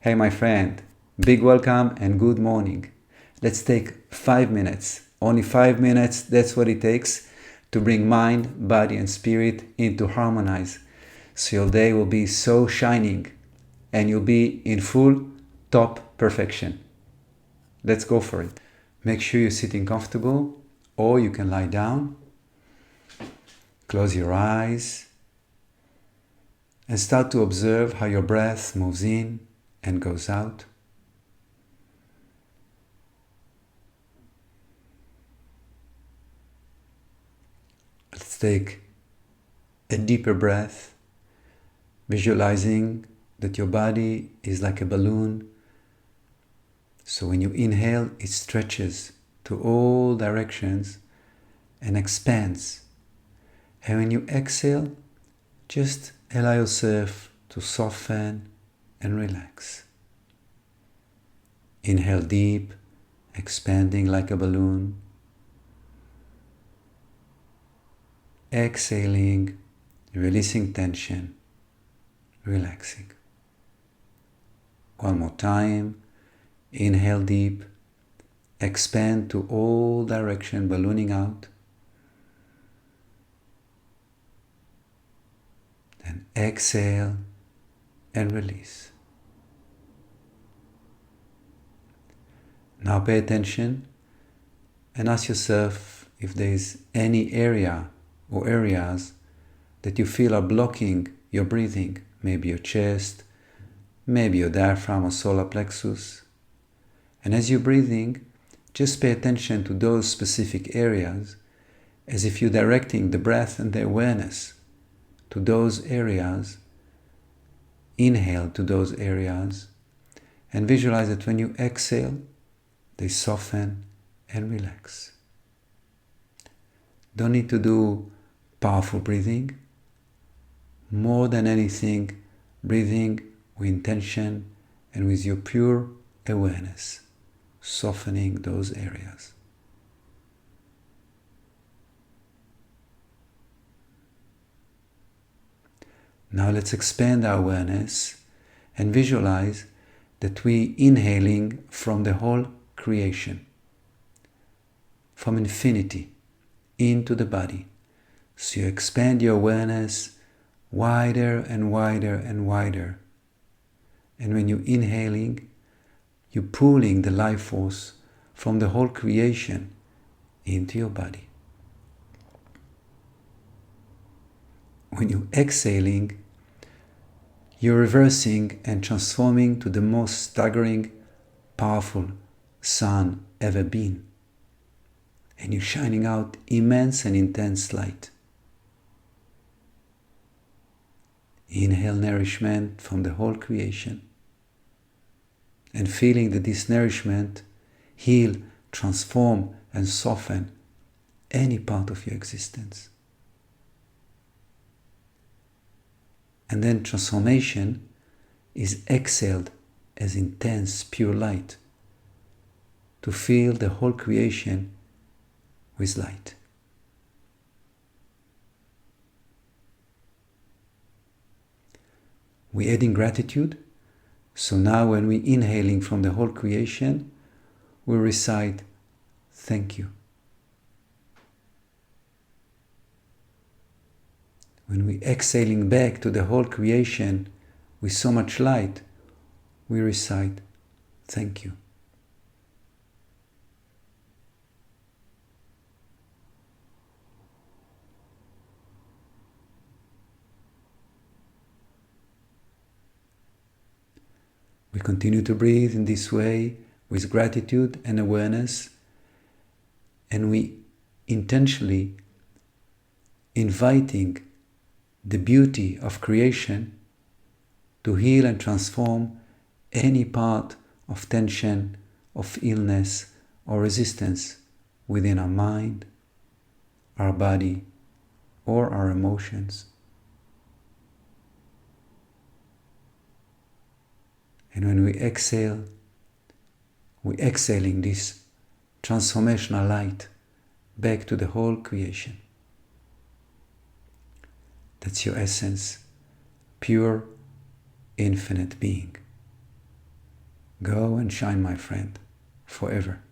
Hey my friend, big welcome and good morning. Let's take 5 minutes, only 5 minutes, that's what it takes to bring mind, body and spirit into harmonize. So your day will be so shining and you'll be in full top perfection. Let's go for it. Make sure you're sitting comfortable or you can lie down. Close your eyes and start to observe how your breath moves in and goes out. Let's take a deeper breath, visualizing that your body is like a balloon. So when you inhale, it stretches to all directions and expands. And when you exhale, just allow yourself to soften and relax. Inhale deep, expanding like a balloon. Exhaling, releasing tension, relaxing. One more time. Inhale deep, expand to all direction, ballooning out. Then exhale and release. Now pay attention and ask yourself if there is any area or areas that you feel are blocking your breathing. Maybe your chest, maybe your diaphragm or solar plexus. And as you're breathing, just pay attention to those specific areas as if you're directing the breath and the awareness to those areas. Inhale to those areas and visualize that when you exhale, they soften and relax. Don't need to do powerful breathing. More than anything, breathing with intention and with your pure awareness, softening those areas. Now let's expand our awareness and visualize that we inhaling from the whole creation, from infinity into the body. So you expand your awareness wider and wider and wider. And when you're inhaling, you're pulling the life force from the whole creation into your body. When you're exhaling, you're reversing and transforming to the most staggering, powerful sun ever been. And you're shining out immense and intense light. Inhale nourishment from the whole creation and feeling that this nourishment heal, transform and soften any part of your existence. And then transformation is exhaled as intense, pure light to fill the whole creation with light. We're adding gratitude. So now when we're inhaling from the whole creation, we recite, thank you. When we're exhaling back to the whole creation with so much light, we recite, thank you. We continue to breathe in this way with gratitude and awareness, and we intentionally inviting the beauty of creation to heal and transform any part of tension, of illness or resistance within our mind, our body, or our emotions. And when we exhale, we're exhaling this transformational light back to the whole creation. That's your essence, pure, infinite being. Go and shine, my friend, forever.